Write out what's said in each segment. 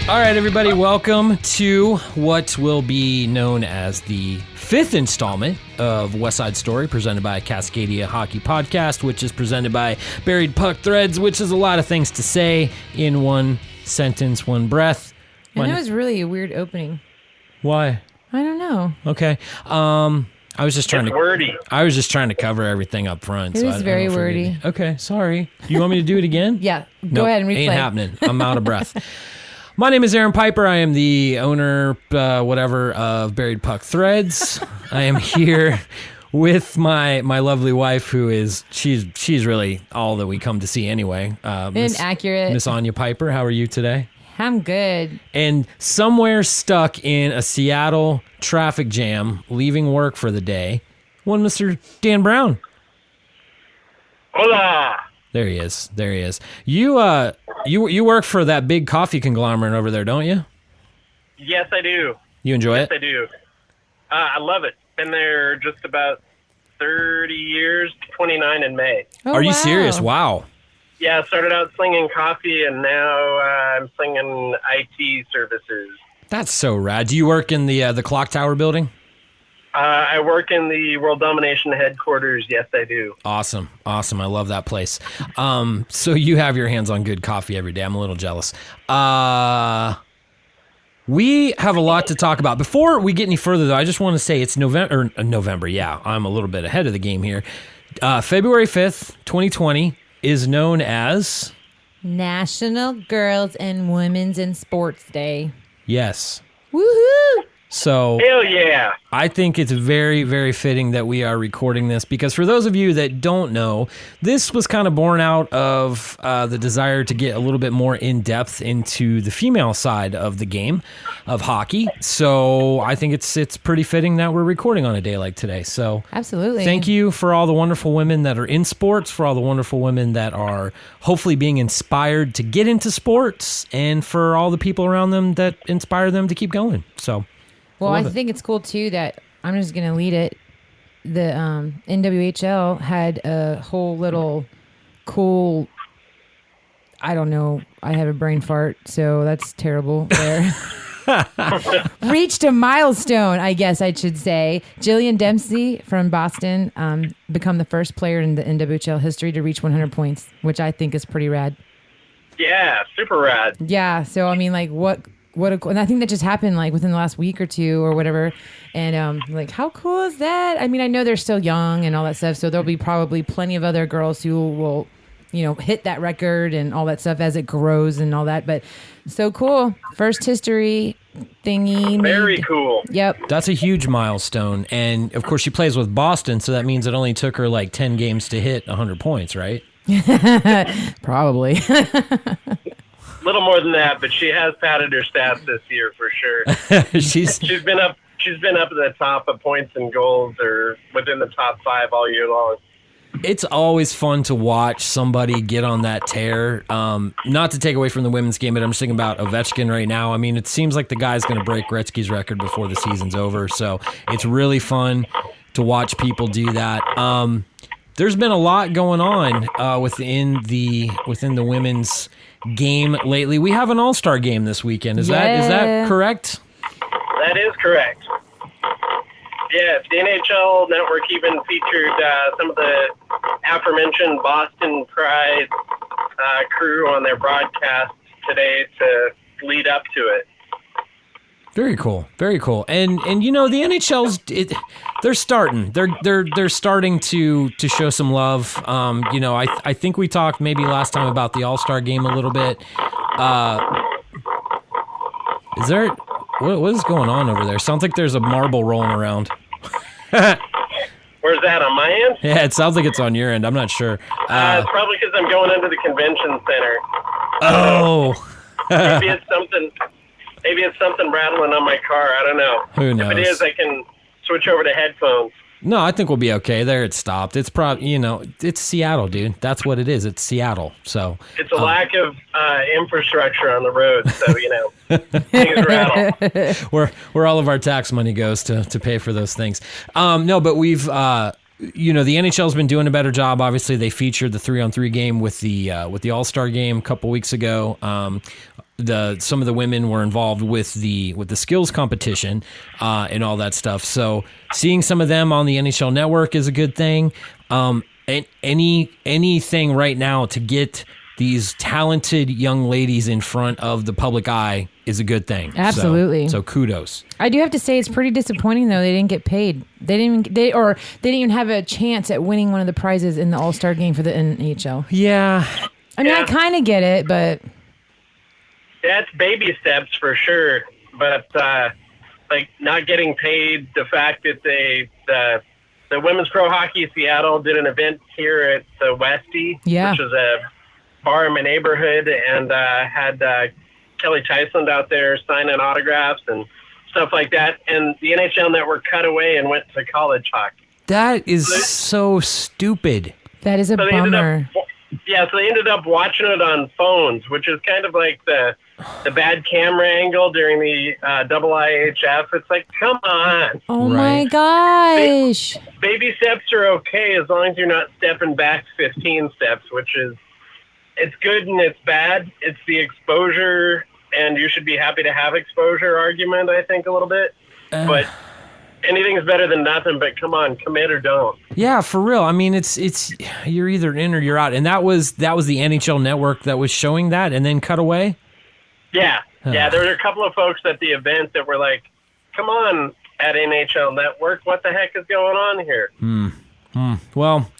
All right, everybody, welcome to what will be known as the fifth installment of West Side Story, presented by Cascadia Hockey Podcast, which is presented by Buried Puck Threads, which is a lot of things to say in one sentence, one breath. And that was really a weird opening. Why? I don't know. Okay. I was just trying wordy. I was just trying to cover everything up front. It was very wordy. Okay, sorry. You want me to do it again? Yeah. Go ahead and replay. Ain't happening. I'm out of breath. My name is Aaron Piper. I am the owner, of Buried Puck Threads. I am here with my lovely wife, who is she's really all that we come to see anyway. Inaccurate. Miss Anya Piper. How are you today? I'm good. And somewhere stuck in a Seattle traffic jam, leaving work for the day, one Mr. Dan Brown. Hola. There he is. You work for that big coffee conglomerate over there, don't you? Yes, I do. You enjoy it? Yes, I do. I love it. Been there just about 30 years, 29 in May. Oh, Are you wow. serious? Wow. Yeah, I started out slinging coffee, and now I'm slinging IT services. That's so rad. Do you work in the clock tower building? I work in the World Domination headquarters. Yes, I do. Awesome. I love that place. So you have your hands on good coffee every day. I'm a little jealous. We have a lot to talk about. Before we get any further, though, I just want to say it's November. Yeah, I'm a little bit ahead of the game here. February 5th, 2020 is known as National Girls and Women's in Sports Day. Yes. Woohoo! So Hell yeah. I think it's very, very fitting that we are recording this, because for those of you that don't know, this was kind of born out of the desire to get a little bit more in depth into the female side of the game of hockey. So I think it's pretty fitting that we're recording on a day like today. So Absolutely. thank you for all the wonderful women that are in sports, for all the wonderful women that are hopefully being inspired to get into sports, and for all the people around them that inspire them to keep going. So. Well, I think it's cool, too, that I'm just going to lead it. The NWHL had a whole little cool, I don't know, I have a brain fart, so that's terrible there. Reached a milestone, I guess I should say. Jillian Dempsey from Boston become the first player in the NWHL history to reach 100 points, which I think is pretty rad. Yeah, super rad. Yeah, so I mean, like, and I think that just happened like within the last week or two or whatever. And like, how cool is that? I mean, I know they're still young and all that stuff, so there'll be probably plenty of other girls who will, hit that record and all that stuff as it grows and all that. But so cool. First history thingy. Very cool. Yep. That's a huge milestone. And of course, she plays with Boston, so that means it only took her like 10 games to hit 100 points, right? Probably. Little more than that, but she has padded her stats this year for sure. She's been up at the top of points and goals, or within the top 5 all year long. It's always fun to watch somebody get on that tear. Not to take away from the women's game, but I'm just thinking about Ovechkin right now. I mean, it seems like the guy's going to break Gretzky's record before the season's over. So it's really fun to watch people do that. There's been a lot going on within the women's game lately. We have an all-star game this weekend. Is that correct? That is correct. Yes, the NHL Network even featured some of the aforementioned Boston Pride crew on their broadcast today to lead up to it. Very cool, very cool. And the NHL's they're starting. They're starting to show some love. I think we talked maybe last time about the All-Star game a little bit. Is there what is going on over there? Sounds like there's a marble rolling around. Where's that, on my end? Yeah, it sounds like it's on your end. I'm not sure. It's probably because I'm going into the convention center. Oh. Maybe it's something rattling on my car. I don't know. Who knows? If it is, I can switch over to headphones. No, I think we'll be okay. There, it stopped. It's probably, it's Seattle, dude. That's what it is. It's Seattle. So it's a lack of infrastructure on the road. So things rattle. Where all of our tax money goes to pay for those things. No, but we've the NHL's been doing a better job. Obviously, they featured the 3-on-3 game with the All-Star game a couple weeks ago. some of the women were involved with the skills competition and all that stuff. So seeing some of them on the NHL Network is a good thing. And anything right now to get these talented young ladies in front of the public eye is a good thing. Absolutely. So kudos. I do have to say it's pretty disappointing though. They didn't get paid. They didn't even have a chance at winning one of the prizes in the All-Star game for the NHL. Yeah. I mean, I kind of get it, but that's baby steps for sure. But like not getting paid, the fact that the Women's Pro Hockey Seattle did an event here at the Westie, which is a bar in my neighborhood, and had Kelly Tyson out there signing autographs and stuff like that. And the NHL Network cut away and went to college hockey. That is so stupid. That is a bummer. So they ended up watching it on phones, which is kind of like the bad camera angle during the IIHF. It's like, come on. Oh, my gosh. Baby steps are okay as long as you're not stepping back 15 steps, which is, it's good and it's bad. It's the exposure, and you should be happy to have exposure argument, I think, a little bit. But anything's better than nothing, but come on, commit or don't. Yeah, for real. I mean, it's you're either in or you're out. And that was the NHL Network that was showing that and then cut away? Yeah. Yeah, there were a couple of folks at the event that were like, come on, at NHL Network, what the heck is going on here? Well,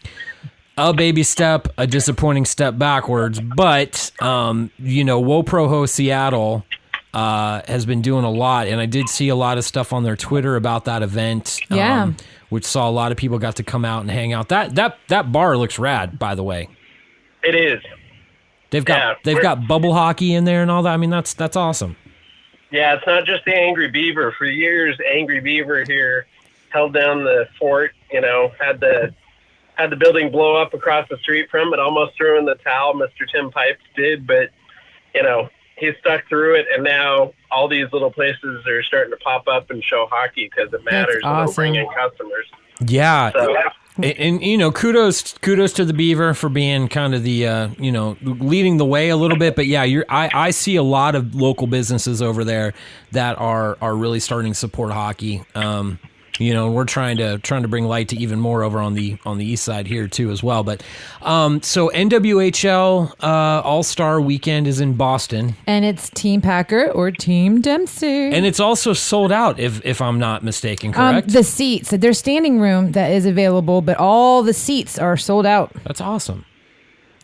a baby step, a disappointing step backwards. But, WoProHo Seattle has been doing a lot, and I did see a lot of stuff on their Twitter about that event. Yeah. Which saw a lot of people got to come out and hang out. That bar looks rad, by the way. It is. They've got bubble hockey in there and all that. I mean, that's awesome. Yeah, it's not just the Angry Beaver. For years, Angry Beaver here held down the fort. Had the building blow up across the street from it. Almost threw in the towel. Mr. Tim Pipes did, but he stuck through it, and now all these little places are starting to pop up and show hockey because it matters. Awesome. And they'll bring in customers. Yeah. So, and kudos to the Beaver for being kind of the leading the way a little bit. But yeah, I see a lot of local businesses over there that are really starting to support hockey. We're trying to bring light to even more over on the east side here too as well. But so NWHL All-Star Weekend is in Boston, and it's Team Packer or Team Dempsey, and it's also sold out if I'm not mistaken. Correct? The seats, there's standing room that is available, but all the seats are sold out. That's awesome,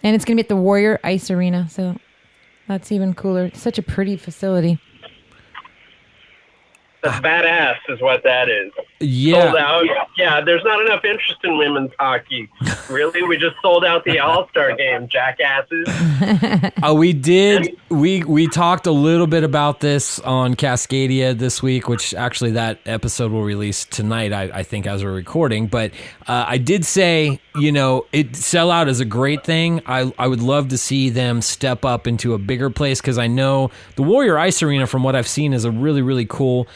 and it's gonna be at the Warrior Ice Arena, so that's even cooler. It's such a pretty facility. That's badass is what that is. Yeah. Sold out. Yeah, there's not enough interest in women's hockey. Really? We just sold out the All-Star game, jackasses. We did. We talked a little bit about this on Cascadia this week, which actually that episode will release tonight, I think, as we're recording. But I did say, sellout is a great thing. I would love to see them step up into a bigger place because I know the Warrior Ice Arena, from what I've seen, is a really, really cool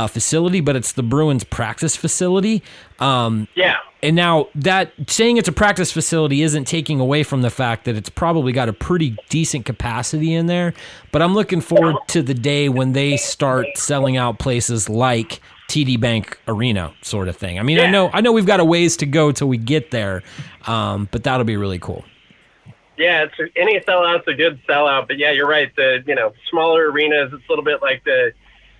facility, but it's the Bruins practice facility. Yeah. And now that saying it's a practice facility isn't taking away from the fact that it's probably got a pretty decent capacity in there. But I'm looking forward to the day when they start selling out places like TD Bank Arena sort of thing. I mean, yeah. I know we've got a ways to go till we get there, but that'll be really cool. Yeah, any sellout's a good sellout. But yeah, you're right. The smaller arenas, it's a little bit like the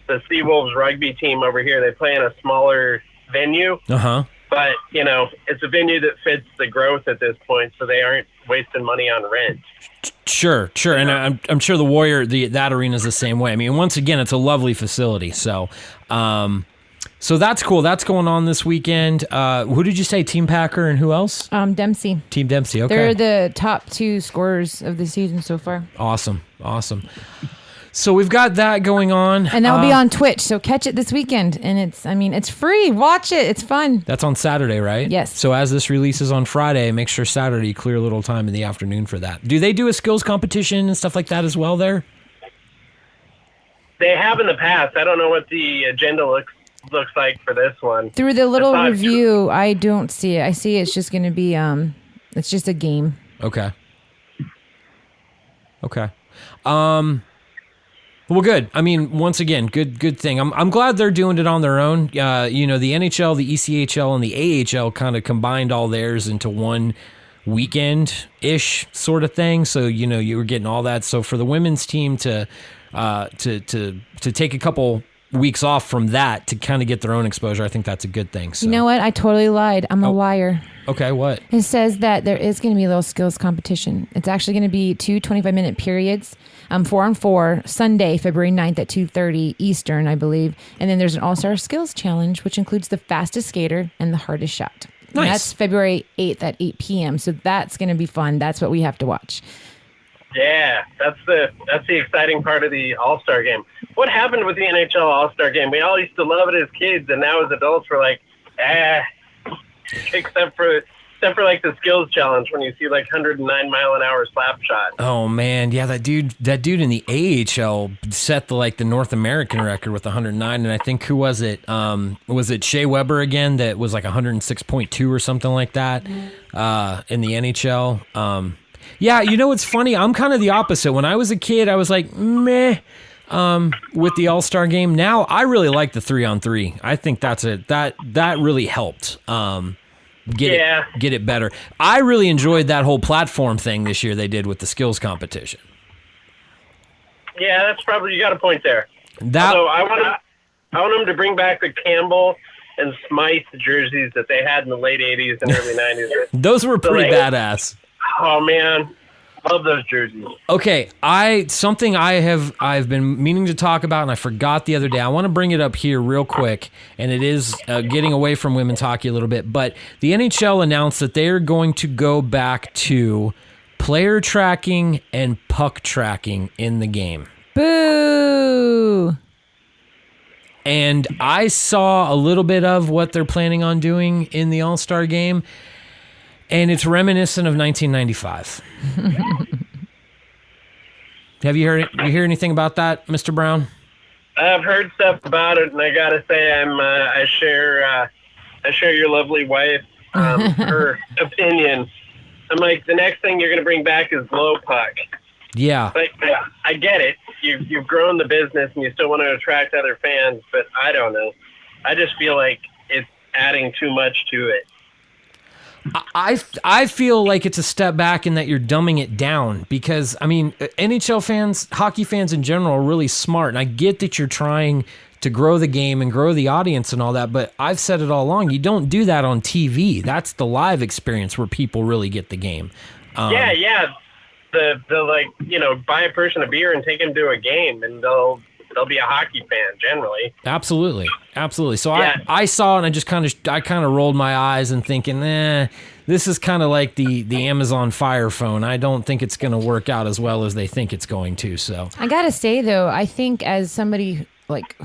Seawolves rugby team over here. They play in a smaller venue. Uh-huh. But, it's a venue that fits the growth at this point, so they aren't wasting money on rent. Sure. And I'm sure the Warrior, that arena is the same way. I mean, once again, it's a lovely facility. So that's cool. That's going on this weekend. Who did you say? Team Packer and who else? Dempsey. Team Dempsey, okay. They're the top 2 scorers of the season so far. Awesome. So we've got that going on. And that'll be on Twitch, so catch it this weekend. And it's free. Watch it. It's fun. That's on Saturday, right? Yes. So as this releases on Friday, make sure Saturday clear a little time in the afternoon for that. Do they do a skills competition and stuff like that as well there? They have in the past. I don't know what the agenda looks like for this one. Through the little review, I don't see it. I see it's just going to be, it's just a game. Okay. Well, good. I mean, once again, good thing. I'm glad they're doing it on their own. The NHL, the ECHL, and the AHL kind of combined all theirs into one weekend-ish sort of thing. So, you were getting all that. So for the women's team to take a couple weeks off from that to kind of get their own exposure, I think that's a good thing. So. You know what? I totally lied. I'm a liar. Okay, what? It says that there is going to be a little skills competition. It's actually going to be 2 25-minute periods, 4-on-4, Sunday, February 9th at 2:30 Eastern, I believe. And then there's an all-star skills challenge, which includes the fastest skater and the hardest shot. Nice. And that's February 8th at 8 p.m. So that's going to be fun. That's what we have to watch. Yeah, that's the exciting part of the All-Star game. What happened with the NHL All-Star game? We all used to love it as kids, and now as adults we're like, except for like the skills challenge when you see like 109-mile-an-hour slap shot. Oh man, yeah, that dude in the AHL set the North American record with 109, and I think who was it? Was it Shea Weber again that was like 106.2 or something like that in the NHL? Yeah, it's funny. I'm kind of the opposite. When I was a kid, I was like, meh, with the All-Star game. Now, I really like the 3-on-3. I think that really helped get it better. I really enjoyed that whole platform thing this year they did with the skills competition. Yeah, that's probably, you got a point there. Although I want them to bring back the Campbell and Smythe jerseys that they had in the late 80s and early 90s. Those were pretty badass. Oh man, love those jerseys. Okay, something I've been meaning to talk about, and I forgot the other day. I want to bring it up here real quick, and it is getting away from women's hockey a little bit. But the NHL announced that they are going to go back to player tracking and puck tracking in the game. Boo! And I saw a little bit of what they're planning on doing in the All-Star game. And it's reminiscent of 1995. Have you hear anything about that, Mr. Brown? I've heard stuff about it, and I gotta say, I share your lovely wife, her opinion. I'm like, the next thing you're gonna bring back is low puck. Yeah. But I get it. You've grown the business, and you still want to attract other fans, but I don't know. I just feel like it's adding too much to it. I feel like it's a step back in that you're dumbing it down because, I mean, NHL fans, hockey fans in general are really smart, and I get that you're trying to grow the game and grow the audience and all that, but I've said it all along, you don't do that on TV. That's the live experience where people really get the game. Yeah. The buy a person a beer and take them to a game, and they'll be a hockey fan generally. Absolutely. So yeah. I saw it and I kind of rolled my eyes and thinking, this is kind of like the Amazon Fire Phone. I don't think it's going to work out as well as they think it's going to. So I gotta say though, I think as somebody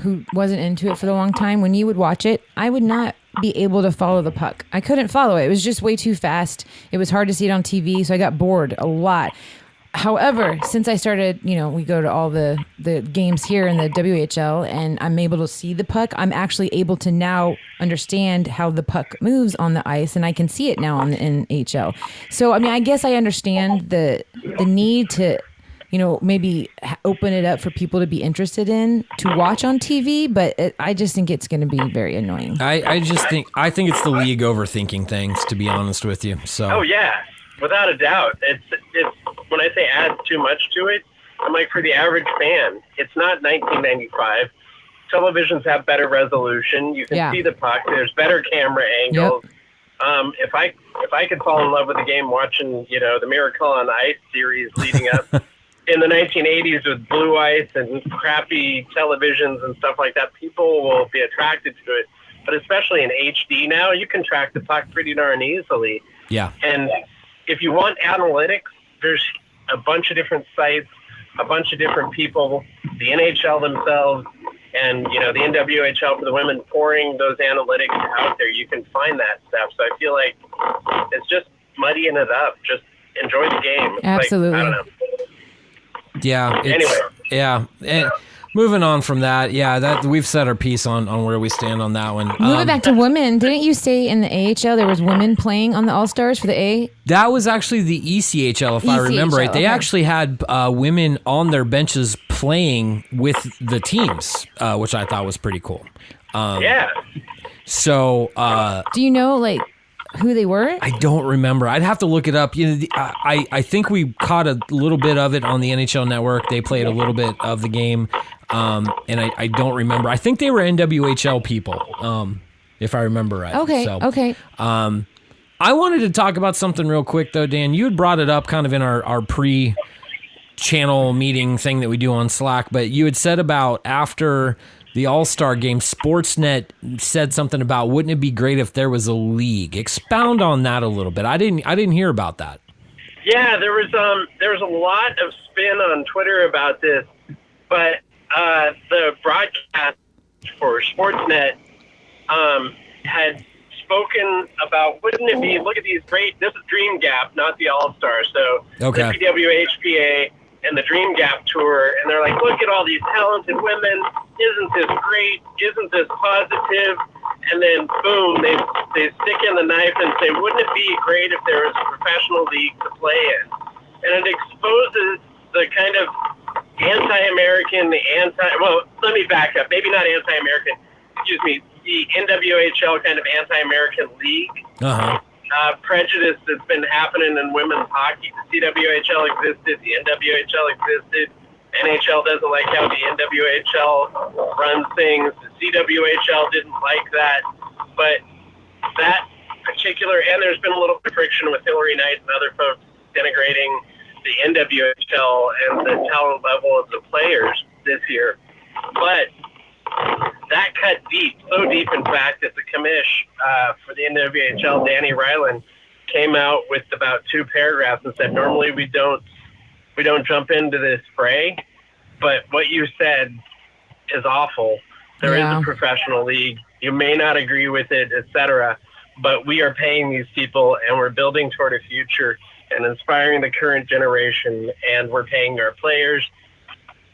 who wasn't into it for a long time, when you would watch it, I would not be able to follow the puck. I couldn't follow it. It was just way too fast. It was hard to see it on TV, so I got bored a lot. However, since I started, we go to all the games here in the WHL and I'm able to see the puck, I'm actually able to now understand how the puck moves on the ice, and I can see it now on the NHL. So, I mean, I guess I understand the need to, maybe open it up for people to be interested in, to watch on TV, but I just think it's going to be very annoying. I think it's the league overthinking things, to be honest with you. So. Oh, yeah. Without a doubt. It's when I say adds too much to it, I'm like, for the average fan, it's not 1995. Televisions have better resolution. You can see the puck. There's better camera angles. Yep. If I could fall in love with the game watching, the Miracle on Ice series leading up in the 1980s with blue ice and crappy televisions and stuff like that, people will be attracted to it. But especially in HD now, you can track the puck pretty darn easily. Yeah. And if you want analytics, there's a bunch of different sites, a bunch of different people, the NHL themselves, and, the NWHL for the women pouring those analytics out there. You can find that stuff. So I feel like it's just muddying it up. Just enjoy the game. Absolutely. I don't know. Yeah. Anyway. Yeah. And moving on from that, that we've set our piece on where we stand on that one. Moving back to women, didn't you say in the AHL there was women playing on the All-Stars for the A? That was actually the ECHL, if I remember right. They actually had women on their benches playing with the teams, which I thought was pretty cool. Yeah. So, do you know like who they were? I don't remember. I'd have to look it up. You know, I think we caught a little bit of it on the NHL Network. They played a little bit of the game, and I don't remember. I think they were NWHL people, if I remember right. Okay. So, Okay. I wanted to talk about something real quick though, Dan. You had brought it up kind of in our pre-channel meeting thing that we do on Slack, but you had said about after the All-Star game, Sportsnet said something about, wouldn't it be great if there was a league? Expound on that a little bit. I didn't hear about that. Yeah, there was a lot of spin on Twitter about this, but the broadcast for Sportsnet had spoken about, wouldn't it be, look at these great, this is Dream Gap, not the All-Star, so Okay. the PWHPA and the Dream Gap Tour, and they're like, look at all these talented women, isn't this great, isn't this positive? And then, boom, they stick in the knife and say, wouldn't it be great if there was a professional league to play in? And it exposes the kind of anti-American, well, let me back up, maybe not anti-American, excuse me, the NWHL kind of anti-American league prejudice that's been happening in women's hockey. The CWHL existed, the NWHL existed, NHL doesn't like how the NWHL runs things, the CWHL didn't like that, but that particular, and there's been a little bit of friction with Hillary Knight and other folks denigrating the NWHL and the talent level of the players this year, but that cut deep, so deep, in fact, that the commish for the NWHL, Danny Ryland, came out with about 2 paragraphs and said, normally we don't jump into this fray, but what you said is awful. There is a professional league. You may not agree with it, etc., but we are paying these people, and we're building toward a future and inspiring the current generation, and we're paying our players.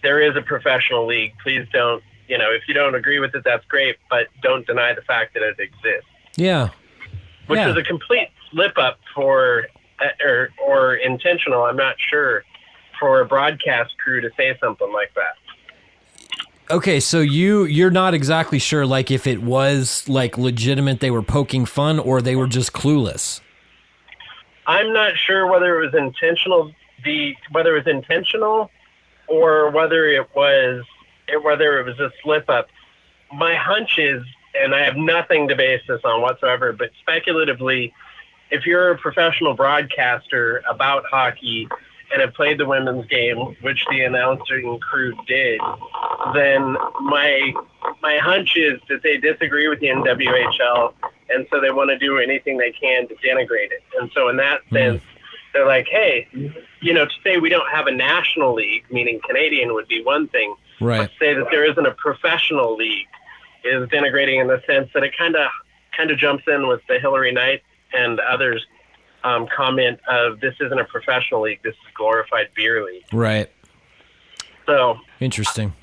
There is a professional league. Please don't. If you don't agree with it, that's great, but don't deny the fact that it exists. Yeah. Which is a complete slip-up for, or intentional, I'm not sure, for a broadcast crew to say something like that. Okay, so you're not exactly sure, like, if it was, like, legitimate, they were poking fun, or they were just clueless. I'm not sure whether it was intentional, or whether it was a slip up. My hunch is, and I have nothing to base this on whatsoever, but speculatively, if you're a professional broadcaster about hockey and have played the women's game, which the announcing crew did, then my hunch is that they disagree with the NWHL, and so they want to do anything they can to denigrate it. And so in that sense, they're like, hey, to say we don't have a national league, meaning Canadian, would be one thing. Right. But to say that there isn't a professional league is denigrating in the sense that it kind of jumps in with the Hillary Knight and others comment of, this isn't a professional league, this is glorified beer league. Right. So interesting.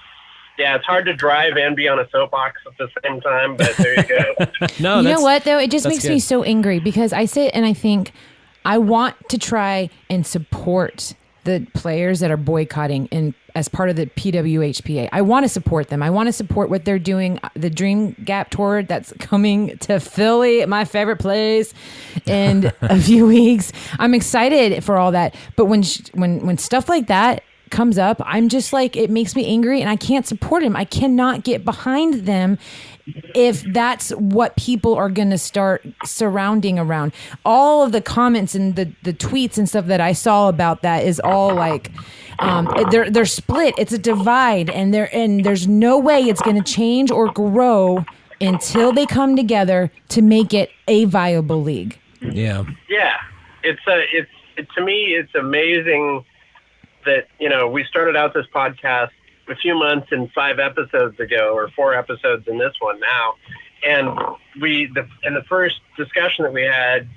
Yeah, it's hard to drive and be on a soapbox at the same time, but there you go. No, you know what though? It just makes good. me so angry because I sit and I think I want to try and support the players that are boycotting and as part of the PWHPA. I want to support them. I want to support what they're doing. The Dream Gap Tour that's coming to Philly, my favorite place, in a few weeks. I'm excited for all that. But when stuff like that comes up, I'm just like, it makes me angry and I can't support them. I cannot get behind them if that's what people are going to start surrounding around. All of the comments and the tweets and stuff that I saw about that is all like, they're split. It's a divide, and there's no way it's going to change or grow until they come together to make it a viable league. Yeah. Yeah. To me, it's amazing that, we started out this podcast a few months and 5 episodes ago, or 4 episodes in this one now. And in the first discussion that we had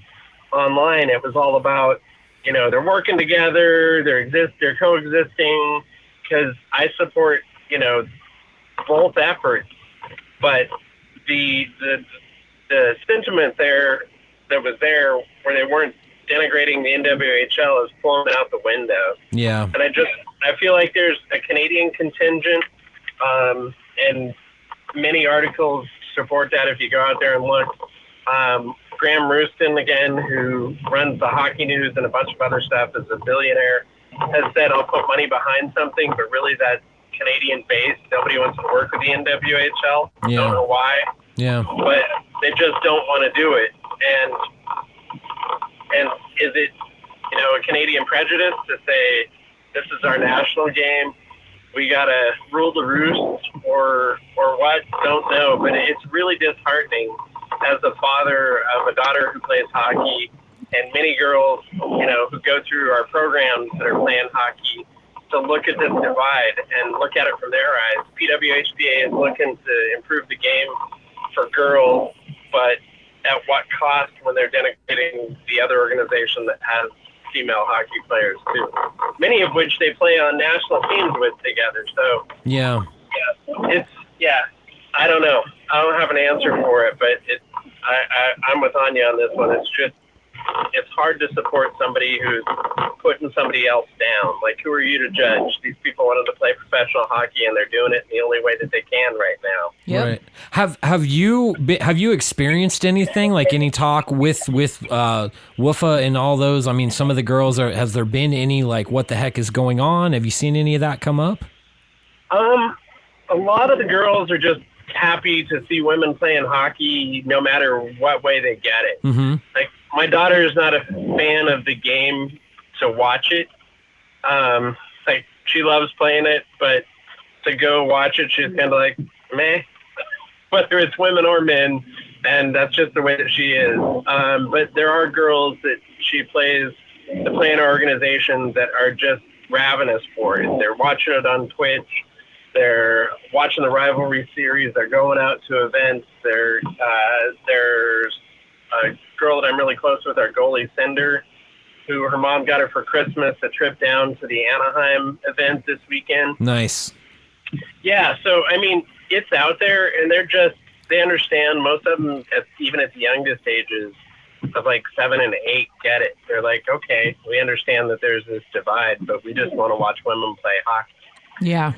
online, it was all about, they're working together, they're coexisting, because I support, both efforts. But the sentiment there that was there where they weren't denigrating the NWHL is pulling out the window. Yeah. And I feel like there's a Canadian contingent, and many articles support that if you go out there and look. Graham Rouston, again, who runs the Hockey News and a bunch of other stuff, is a billionaire, has said, I'll put money behind something, but really that's Canadian-based. Nobody wants to work with the NWHL. Yeah. Don't know why. Yeah. But they just don't want to do it. And is it, a Canadian prejudice to say this is our national game, we got to rule the roost, or what? Don't know. But it's really disheartening as a father of a daughter who plays hockey, and many girls, who go through our programs that are playing hockey, to look at this divide and look at it from their eyes. PWHPA is looking to improve the game for girls, but at what cost when they're denigrating the other organization that has female hockey players too, many of which they play on national teams with together. So I don't know. I don't have an answer for it, but I'm with Anya on this one. It's hard to support somebody who's putting somebody else down. Like, who are you to judge? These people wanted to play professional hockey, and they're doing it in the only way that they can right now. Yep. Right. Have you experienced anything, like any talk with WUFA and all those? I mean, some of the girls has there been any, like, what the heck is going on? Have you seen any of that come up? A lot of the girls are just happy to see women playing hockey no matter what way they get it. Mm-hmm. Like, my daughter is not a fan of the game to watch it. Like, she loves playing it, but to go watch it, she's kind of like, meh, whether it's women or men, and that's just the way that she is. But there are girls that she plays that play in our organization that are just ravenous for it. They're watching it on Twitch. They're watching the rivalry series. They're going out to events. There's a girl that I'm really close with, our goalie, Cinder, who her mom got her for Christmas a trip down to the Anaheim event this weekend. Nice. Yeah, so, I mean, it's out there, and they understand. Most of them, even at the youngest ages of like 7 and 8, get it. They're like, okay, we understand that there's this divide, but we just want to watch women play hockey. Yeah.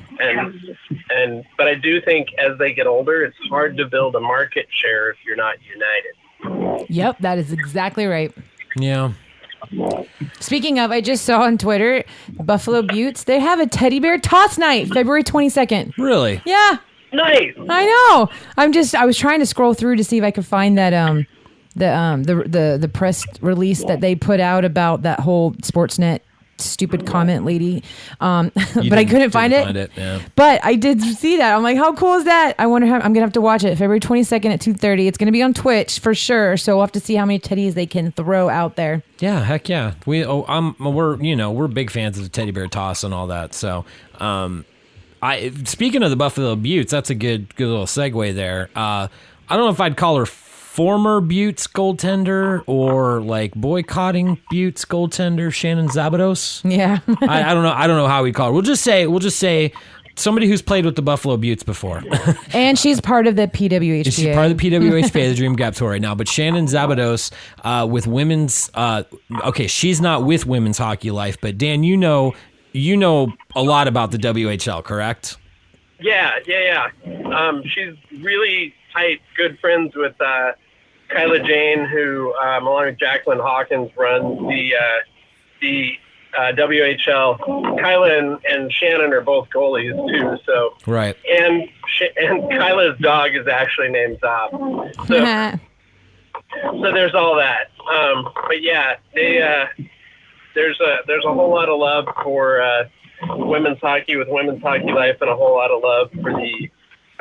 But I do think as they get older, it's hard to build a market share if you're not united. Yep, that is exactly right. Yeah. Speaking of, I just saw on Twitter, Buffalo Buttes, they have a teddy bear toss night, February 22nd. Really? Yeah. Nice. I know. I was trying to scroll through to see if I could find that the press release that they put out about that whole Sportsnet stupid comment lady, but I couldn't find it. Yeah. But I did see that. I'm like, how cool is that? I'm gonna have to watch it February 22nd at 2:30. It's gonna be on Twitch for sure. So we'll have to see how many teddies they can throw out there. Yeah, heck yeah. We're big fans of the teddy bear toss and all that. So, speaking of the Buffalo Buttes, that's a good little segue there. I don't know if I'd call her former Buttes goaltender or like boycotting Buttes goaltender Shannon Zabados. Yeah. I don't know how we call her. We'll just say somebody who's played with the Buffalo Buttes before. And she's part of the PWHPA. She's part of the PWHPA, the Dream Gap Tour right now. But Shannon Zabados with women's she's not with Women's Hockey Life, but Dan, you know a lot about the WHL, correct? Yeah. She's really tight, good friends with Kyla Jane, who, along with Jacqueline Hawkins, runs the WHL. Kyla and Shannon are both goalies too. So right. And Kyla's dog is actually named Zob. So there's all that. But yeah, there's a whole lot of love for women's hockey with Women's Hockey Life, and a whole lot of love for the,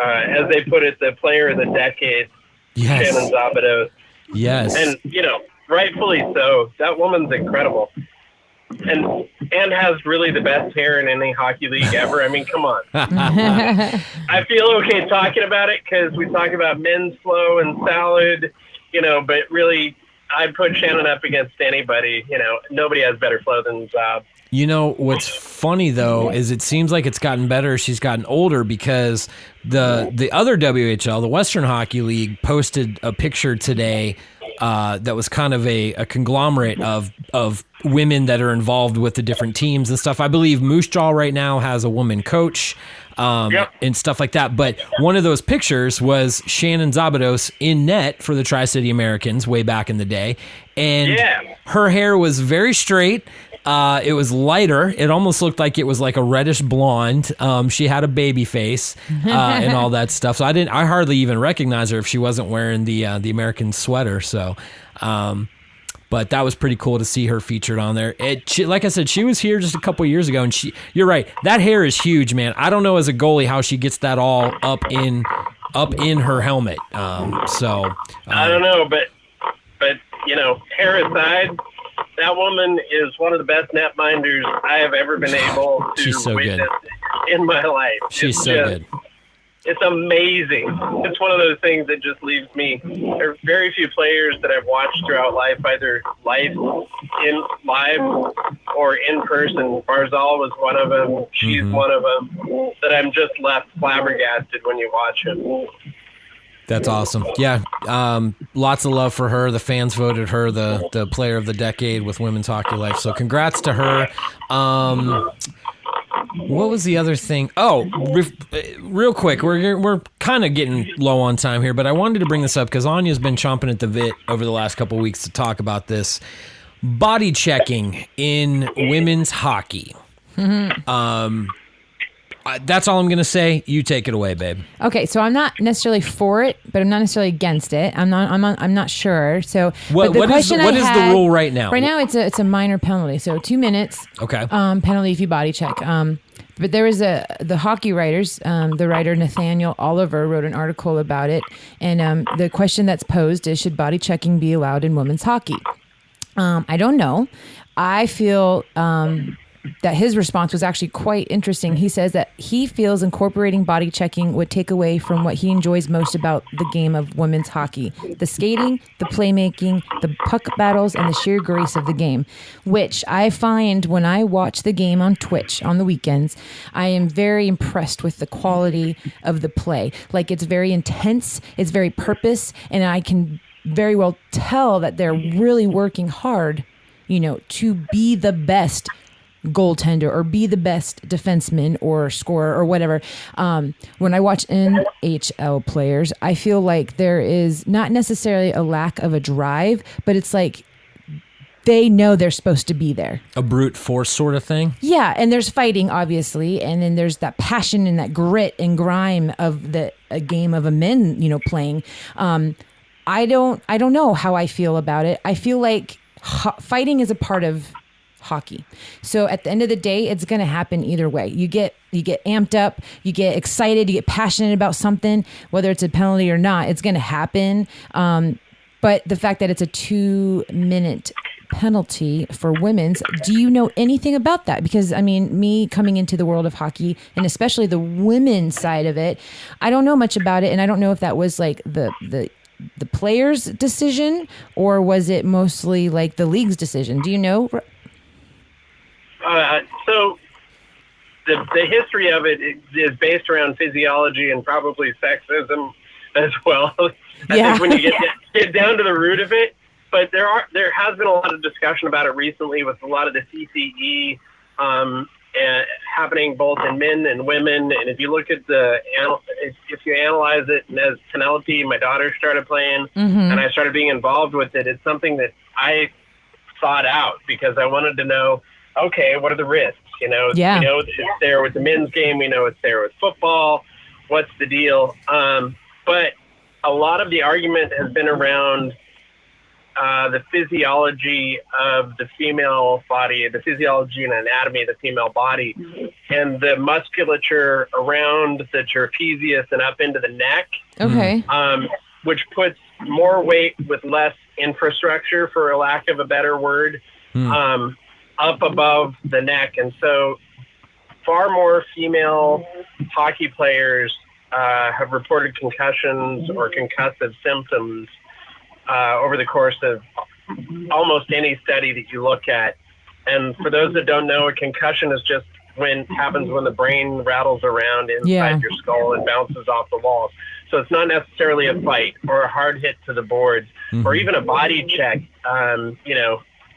as they put it, the player of the decade, yes. Shannon Zabados. Yes. And, rightfully so. That woman's incredible. And has really the best hair in any hockey league ever. I mean, come on. I feel okay talking about it because we talk about men's flow and salad, but really I'd put Shannon up against anybody. Nobody has better flow than Zob. What's funny, though, is it seems like it's gotten better as she's gotten older, because the other WHL, the Western Hockey League, posted a picture today that was kind of a conglomerate of women that are involved with the different teams and stuff. I believe Moose Jaw right now has a woman coach. And stuff like that. But one of those pictures was Shannon Zabados in net for the Tri-City Americans way back in the day. And her hair was very straight. It was lighter. It almost looked like it was like a reddish blonde. She had a baby face and all that stuff. So I hardly even recognize her if she wasn't wearing the American sweater. So, but that was pretty cool to see her featured on there. Like I said, she was here just a couple years ago, and you're right. That hair is huge, man. I don't know as a goalie how she gets that all up in her helmet. I don't know, but hair aside, that woman is one of the best netminders I have ever been able to witness in my life. She's so good. It's amazing. It's one of those things that just leaves me. There are very few players that I've watched throughout life, either live or in person. Barzal was one of them. She's one of them. That I'm just left flabbergasted when you watch him. That's awesome. Yeah, lots of love for her. The fans voted her the player of the decade with Women's Hockey Life. So congrats to her. What was the other thing? Oh, real quick, we're kind of getting low on time here, but I wanted to bring this up because Anya's been chomping at the bit over the last couple of weeks to talk about this. Body checking in women's hockey. That's all I'm going to say. You take it away, babe. Okay, so I'm not necessarily for it, but I'm not necessarily against it. I'm not sure. So what is the rule right now? Right now it's a minor penalty. So 2 minutes. Okay. Penalty if you body check. But there was the hockey writers, the writer Nathaniel Oliver wrote an article about it, and the question that's posed is, should body checking be allowed in women's hockey? I don't know. I feel that his response was actually quite interesting. He says that he feels incorporating body checking would take away from what he enjoys most about the game of women's hockey: the skating, the playmaking, the puck battles, and the sheer grace of the game, which I find when I watch the game on Twitch on the weekends, I am very impressed with the quality of the play. Like, it's very intense, it's very purpose, and I can very well tell that they're really working hard, to be the best goaltender or be the best defenseman or scorer or whatever. When I watch NHL players, I feel like there is not necessarily a lack of a drive, but it's like they know they're supposed to be there. A brute force sort of thing? Yeah, and there's fighting, obviously, and then there's that passion and that grit and grime of a game of a men, playing. I don't know how I feel about it. I feel like fighting is a part of hockey. So at the end of the day, it's going to happen either way. You get amped up, you get excited, you get passionate about something, whether it's a penalty or not, it's going to happen. But the fact that it's a 2-minute penalty for women's, do you know anything about that? Because me coming into the world of hockey, and especially the women's side of it, I don't know much about it, and I don't know if that was like the player's decision, or was it mostly like the league's decision? Do you know? So the history of it is based around physiology and probably sexism as well. I think when you get down to the root of it, but there has been a lot of discussion about it recently with a lot of the CCE happening both in men and women. And if you look at if you analyze it, and as Penelope, my daughter, started playing, and I started being involved with it, it's something that I sought out because I wanted to know, okay, what are the risks? We know it's there with the men's game. We know it's there with football. What's the deal? But a lot of the argument has been around the physiology of the female body, the physiology and anatomy of the female body, and the musculature around the trapezius and up into the neck. Okay. Which puts more weight with less infrastructure, for a lack of a better word, up above the neck. And so far more female hockey players have reported concussions or concussive symptoms over the course of almost any study that you look at. And for those that don't know, a concussion is just happens when the brain rattles around inside your skull and bounces off the walls. So it's not necessarily a fight or a hard hit to the boards or even a body check.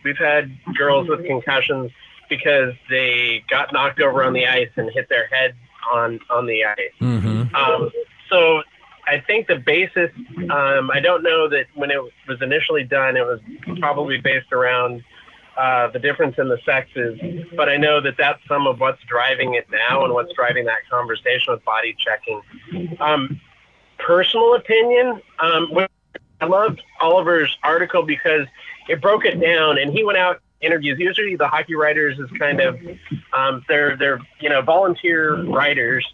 We've had girls with concussions because they got knocked over on the ice and hit their head on the ice. So I think the basis, I don't know that when it was initially done, it was probably based around the difference in the sexes, but I know that that's some of what's driving it now and what's driving that conversation with body checking. Personal opinion, I loved Oliver's article because it broke it down, and he went out interviews. Usually the hockey writers is kind of they're volunteer writers,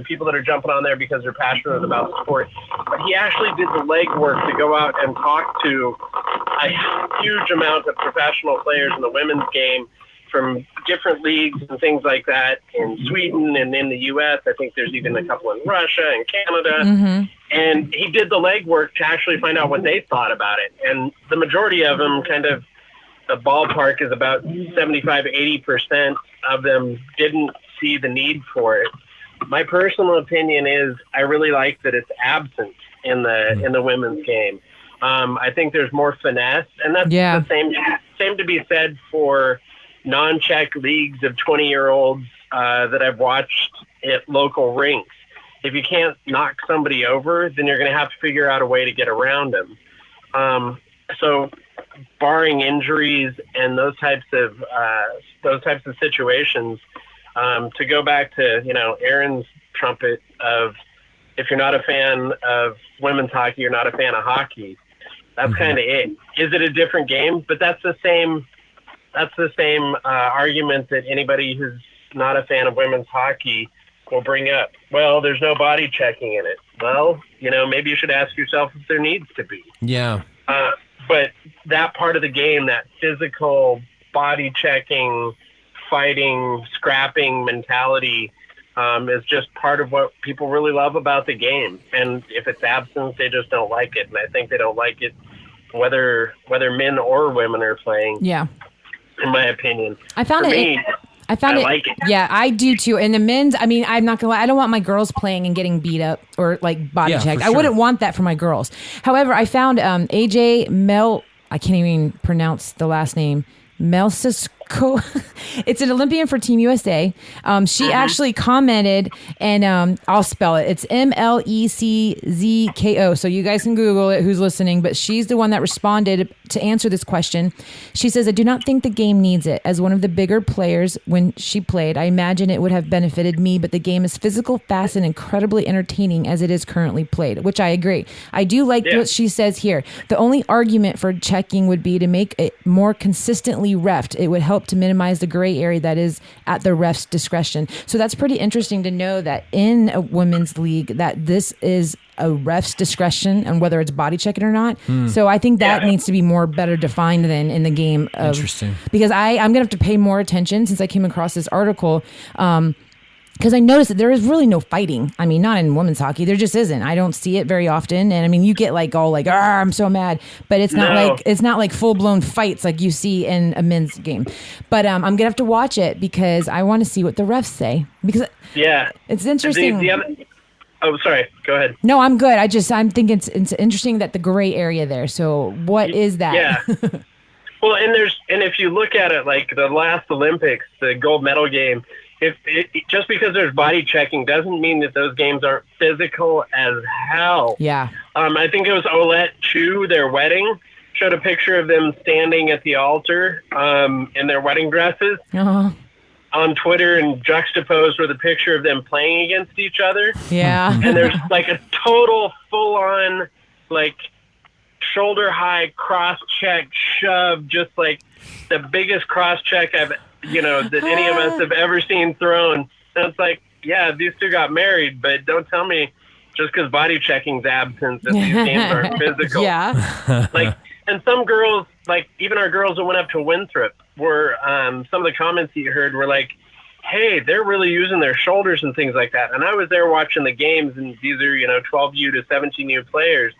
people that are jumping on there because they're passionate about the sport. But he actually did the legwork to go out and talk to a huge amount of professional players in the women's game from different leagues and things like that in Sweden and in the U.S. I think there's even a couple in Russia and Canada. And he did the legwork to actually find out what they thought about it. And the majority of them kind of, the ballpark is about 75-80% of them didn't see the need for it. My personal opinion is I really like that it's absent in the women's game. I think there's more finesse, and that's the same to be said for non-check leagues of 20-year-olds that I've watched at local rinks. If you can't knock somebody over, then you're going to have to figure out a way to get around them. So barring injuries and those types of situations, to go back to, Aaron's trumpet of, if you're not a fan of women's hockey, you're not a fan of hockey. That's kind of it. Is it a different game? But that's the same argument that anybody who's not a fan of women's hockey will bring up. Well, there's no body checking in it. Well, maybe you should ask yourself if there needs to be. Yeah. But that part of the game, that physical body checking, fighting, scrapping mentality, is just part of what people really love about the game. And if it's absent, they just don't like it. And I think they don't like it whether men or women are playing. Yeah. In my opinion. I found it. Like it. Yeah, I do too. And the men's, I'm not gonna lie, I don't want my girls playing and getting beat up or like body checked. For I sure. wouldn't want that for my girls. However, I found AJ Mel, I can't even pronounce the last name, Melsisko. It's an Olympian for Team USA. She actually commented, and I'll spell it. It's Mleczko. So you guys can Google it, who's listening. But she's the one that responded to answer this question. She says, I do not think the game needs it. As one of the bigger players when she played, I imagine it would have benefited me, but the game is physical, fast, and incredibly entertaining as it is currently played, which I agree. I do like what she says here. The only argument for checking would be to make it more consistently reffed. It would help to minimize the gray area that is at the ref's discretion. So that's pretty interesting to know that in a women's league that this is a ref's discretion and whether it's body checking or not. So I think that needs to be better defined than in the game. Interesting. Because I'm going to have to pay more attention since I came across this article. Because I noticed that there is really no fighting. I mean, not in women's hockey. There just isn't. I don't see it very often. And I mean, you get I'm so mad. But it's not like full blown fights like you see in a men's game. But I'm gonna have to watch it because I want to see what the refs say. Because it's interesting. Oh, sorry. Go ahead. No, I'm good. I'm thinking it's interesting that the gray area there. So what is that? Yeah. Well, and if you look at it like the last Olympics, the gold medal game. Just because there's body checking doesn't mean that those games aren't physical as hell. Yeah. I think it was Olette Chu, their wedding, showed a picture of them standing at the altar in their wedding dresses on Twitter and juxtaposed with a picture of them playing against each other. Yeah. And there's like a total full-on like shoulder-high cross-check shove, just like the biggest cross-check that any of us have ever seen thrown. And it's like, yeah, these two got married, but don't tell me just because body checking's absent that these games aren't physical. Yeah. And some girls, like even our girls that went up to Winthrop, were some of the comments you heard were like, hey, they're really using their shoulders and things like that. And I was there watching the games, and these are 12U to 17U players,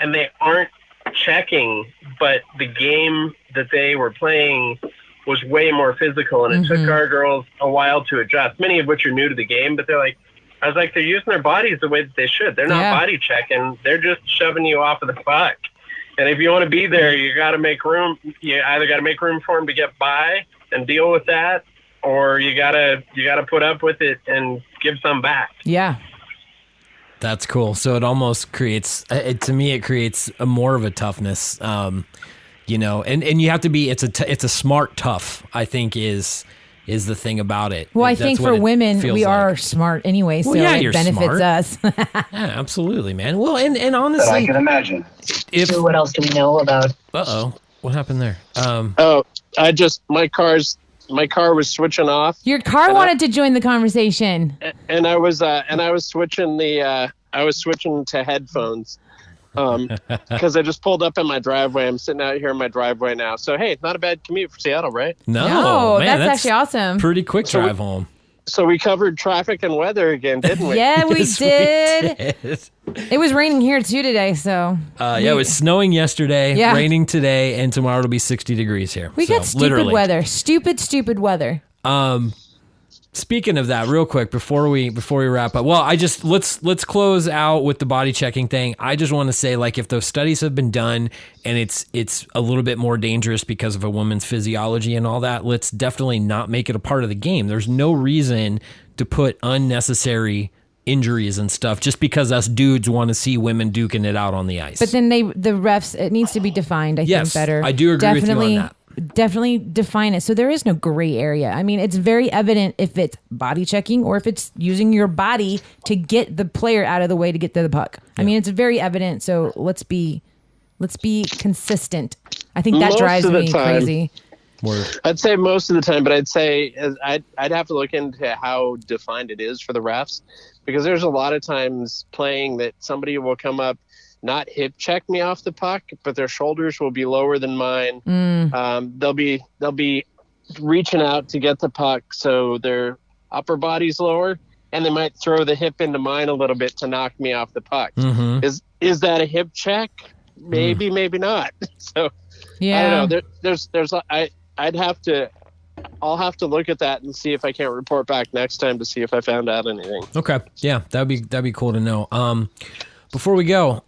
and they aren't checking, but the game that they were playing was way more physical, and it took our girls a while to adjust, many of which are new to the game, but they're like, I was like, they're using their bodies the way that they should. They're not body checking. They're just shoving you off of the puck. And if you want to be there, you got to make room. You either got to make room for them to get by and deal with that, or you gotta put up with it and give some back. Yeah. That's cool. So it almost creates, to me, it creates a more of a toughness, you know, and you have to be, it's a smart tough, I think is the thing about it. Well, I think for women, we are smart anyway, so it benefits us. Yeah, absolutely, man. Well, and honestly, but I can imagine. So what else do we know about? What happened there? My car was switching off. Your car wanted to join the conversation, and I was switching to headphones, because I just pulled up in my driveway. I'm sitting out here in my driveway now. So hey, not a bad commute for Seattle, right? No, man, that's actually awesome. Pretty quick drive home. So we covered traffic and weather again, didn't we? Yeah, we did. It was raining here too today, so. It was snowing yesterday, raining today, and tomorrow it'll be 60 degrees here. We got stupid weather. Stupid weather. Speaking of that, real quick before we wrap up, well, let's close out with the body checking thing. I just want to say, like, if those studies have been done and it's a little bit more dangerous because of a woman's physiology and all that, let's definitely not make it a part of the game. There's no reason to put unnecessary injuries and stuff just because us dudes want to see women duking it out on the ice. But then the refs, it needs to be defined, I think, better. I do agree with you on that. Definitely define it so there is no gray area. I mean, it's very evident if it's body checking or if it's using your body to get the player out of the way to get to the puck. I mean, it's very evident. So let's be consistent. I think that drives me crazy. I'd say most of the time, but I'd say I'd have to look into how defined it is for the refs, because there's a lot of times playing that somebody will come up, not hip check me off the puck, but their shoulders will be lower than mine. They'll be reaching out to get the puck, so their upper body's lower, and they might throw the hip into mine a little bit to knock me off the puck. Is that a hip check? Maybe, maybe not. So I don't know. I'll have to look at that and see if I can't report back next time to see if I found out anything. Okay, yeah, that'd be cool to know. Before we go,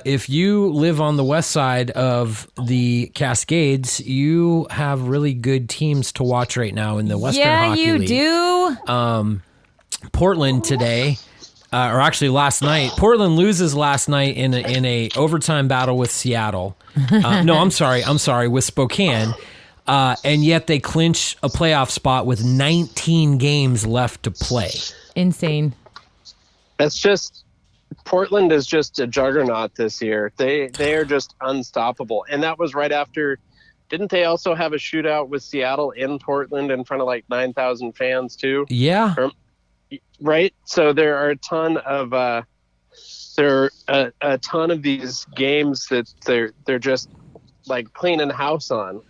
if you live on the west side of the Cascades, you have really good teams to watch right now in the Western Hockey League. Yeah, you do. Portland today, or actually last night, Portland loses last night in a overtime battle with Seattle. No, I'm sorry, with Spokane. And yet they clinch a playoff spot with 19 games left to play. Insane. Portland is just a juggernaut this year. They are just unstoppable. And that was right after, didn't they also have a shootout with Seattle in Portland in front of like 9,000 fans too? Yeah. Right. So there are a ton of a ton of these games that they're just like cleaning house on.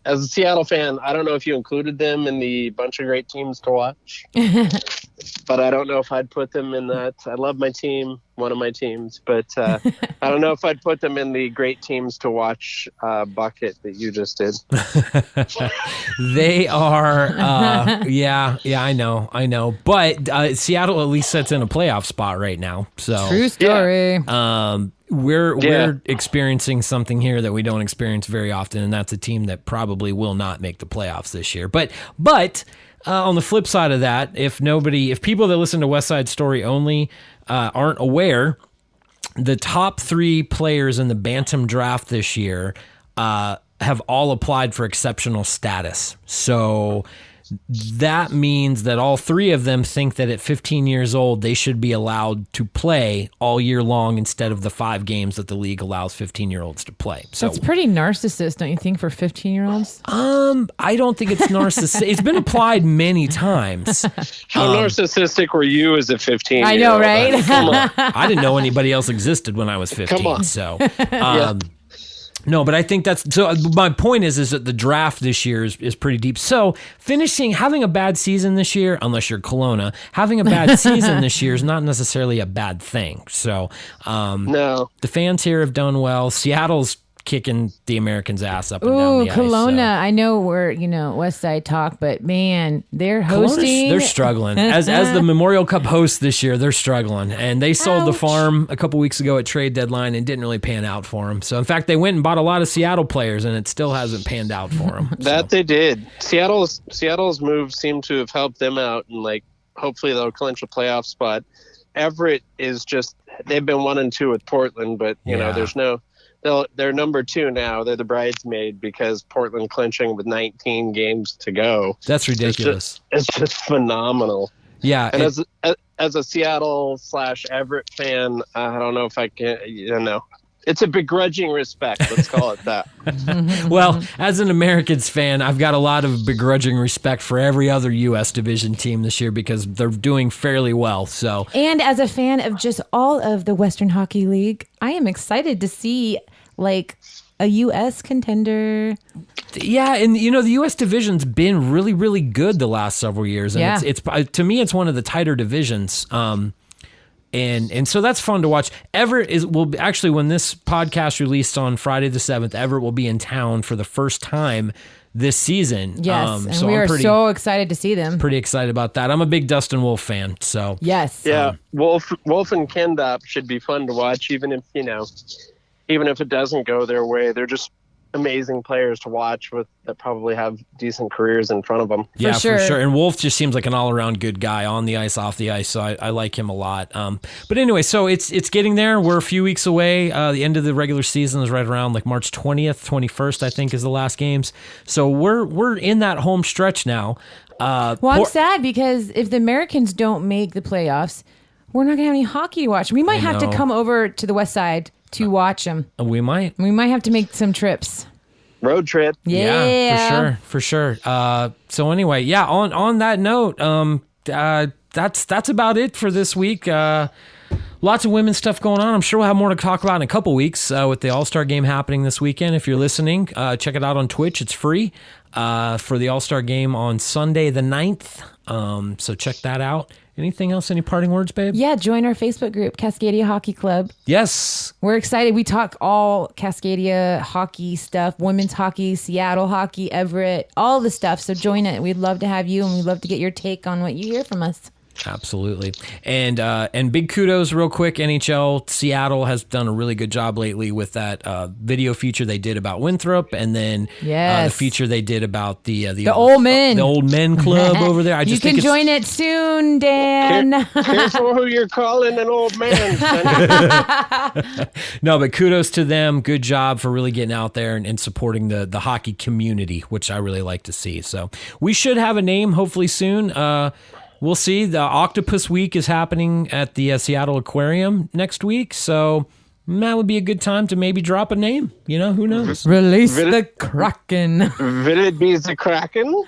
As a Seattle fan, I don't know if you included them in the bunch of great teams to watch, but I don't know if I'd put them in that. I love my team, one of my teams, but I don't know if I'd put them in the great teams to watch bucket that you just did. They are, yeah, I know. But Seattle at least sits in a playoff spot right now. So true story. Yeah. We're experiencing something here that we don't experience very often, and that's a team that probably will not make the playoffs this year. But on the flip side of that, if people that listen to West Side Story only aren't aware, the top 3 players in the Bantam draft this year have all applied for exceptional status. So that means that all 3 of them think that at 15 years old, they should be allowed to play all year long instead of the 5 games that the league allows 15-year-olds to play. So that's pretty narcissist, don't you think, for 15-year-olds? I don't think it's narcissistic. It's been applied many times. How narcissistic were you as a 15-year-old? I know, right? I didn't know anity else existed when I was 15. Come on. So, no, but I think so. My point is that the draft this year is pretty deep. So having a bad season this year, unless you're Kelowna, having a bad season this year is not necessarily a bad thing. So, no, the fans here have done well. Seattle's kicking the Americans' ass up and down the ice. Kelowna. I know we're, West Side talk, but man, they're hosting. They're struggling. As the Memorial Cup host this year, they're struggling. And they sold the farm a couple weeks ago at trade deadline and didn't really pan out for them. So, in fact, they went and bought a lot of Seattle players, and it still hasn't panned out for them. That they did. Seattle's moves seem to have helped them out, and hopefully they'll clinch a playoff spot. Everett is just, they've been 1-2 with Portland, but there's no. They're number 2 now. They're the bridesmaid because Portland clinching with 19 games to go. That's ridiculous. It's just phenomenal. Yeah. And as a Seattle/Everett fan, I don't know if I can, it's a begrudging respect. Let's call it that. Well, as an Americans fan, I've got a lot of begrudging respect for every other U.S. division team this year because they're doing fairly well. So, and as a fan of just all of the Western Hockey League, I am excited to see a U.S. contender. Yeah, and the U.S. division's been really, really good the last several years, and it's to me it's one of the tighter divisions. And so that's fun to watch. Everett will actually, when this podcast released on Friday the 7th, Everett will be in town for the first time this season. Yes, and we are so excited to see them. Pretty excited about that. I'm a big Dustin Wolf fan, so yes. Yeah, Wolf and Kendop should be fun to watch, even if it doesn't go their way. They're just amazing players to watch that probably have decent careers in front of them. Yeah, for sure. And Wolf just seems like an all-around good guy on the ice, off the ice, so I like him a lot. But anyway, so it's getting there. We're a few weeks away. The end of the regular season is right around March 20th, 21st, I think, is the last games. So we're in that home stretch now. I'm sad because if the Americans don't make the playoffs, we're not going to have any hockey to watch. We might have to come over to the West Side to watch them. We might have to make some trips. Road trip. Yeah, for sure. So anyway, on that note, that's about it for this week. Lots of women's stuff going on. I'm sure we'll have more to talk about in a couple weeks with the All-Star game happening this weekend. If you're listening, check it out on Twitch. It's free for the All-Star game on Sunday the 9th. So check that out. Anything else? Any parting words, babe? Yeah, join our Facebook group, Cascadia Hockey Club. Yes. We're excited. We talk all Cascadia hockey stuff, women's hockey, Seattle hockey, Everett, all the stuff. So join it. We'd love to have you, and we'd love to get your take on what you hear from us. Absolutely. And big kudos real quick. NHL Seattle has done a really good job lately with that video feature they did about Winthrop, and then the feature they did about the old men. The old men club over there. You can join it soon, Dan. Careful who you're calling an old man. No, but kudos to them. Good job for really getting out there and supporting the hockey community, which I really like to see. So we should have a name hopefully soon. We'll see. The Octopus Week is happening at the Seattle Aquarium next week, so that would be a good time to maybe drop a name. Who knows? Release the Kraken. Will it be the Kraken?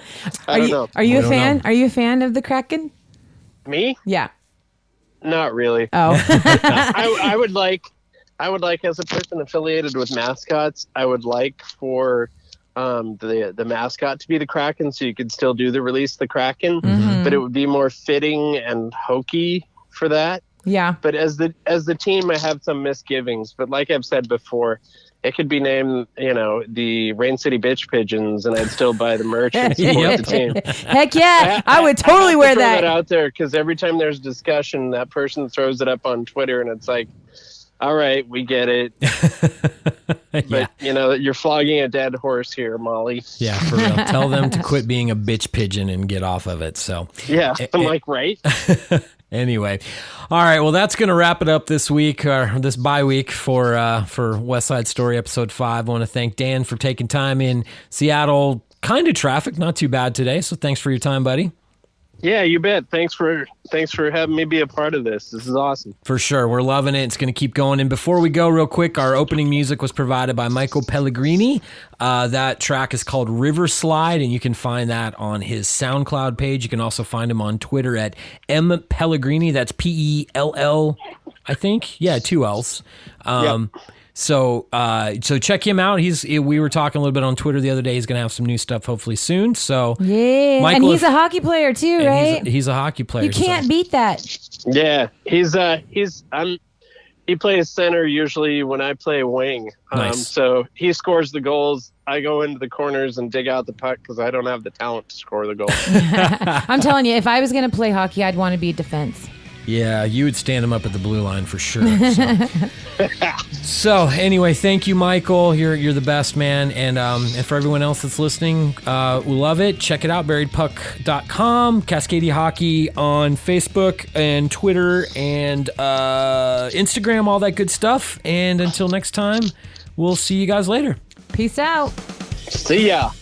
I don't know. Are you a fan? Are you a fan of the Kraken? Me? Yeah. Not really. Oh. I would like, as a person affiliated with mascots, I would like for the mascot to be the Kraken, so you could still do the Release the Kraken, but it would be more fitting and hokey for that. Yeah. But as the team, I have some misgivings. But like I've said before, it could be named, the Rain City Bitch Pigeons, and I'd still buy the merch and support the team. Heck yeah, I would totally wear that. Throw that out there, because every time there's discussion, that person throws it up on Twitter, and it's like, all right, we get it. But, you're flogging a dead horse here, Molly. Yeah, for real. Tell them to quit being a bitch pigeon and get off of it. So yeah, I'm right? Anyway. All right, well, that's going to wrap it up this week, or this bye week for West Side Story Episode 5. I want to thank Dan for taking time in Seattle. Kind of traffic, not too bad today, so thanks for your time, buddy. Yeah, you bet. Thanks for having me be a part of this. This is awesome. For sure. We're loving it. It's going to keep going. And before we go, real quick, our opening music was provided by Michael Pelligrini. That track is called River Slide, and you can find that on his SoundCloud page. You can also find him on Twitter at mpelligrini. That's Pell, I think. Yeah, 2 L's. Yep. So check him out. We were talking a little bit on Twitter the other day. He's going to have some new stuff hopefully soon. So yeah, Michael, and he's a hockey player too, right? He's a hockey player. You can't beat that. Yeah, He plays center usually when I play wing. Nice. So he scores the goals. I go into the corners and dig out the puck because I don't have the talent to score the goal. I'm telling you, if I was going to play hockey, I'd want to be defense. Yeah, you would stand him up at the blue line for sure. So anyway, thank you, Michael. You're the best, man. And for everyone else that's listening, we love it. Check it out, buriedpuck.com, Cascadia Hockey on Facebook and Twitter and Instagram, all that good stuff. And until next time, we'll see you guys later. Peace out. See ya.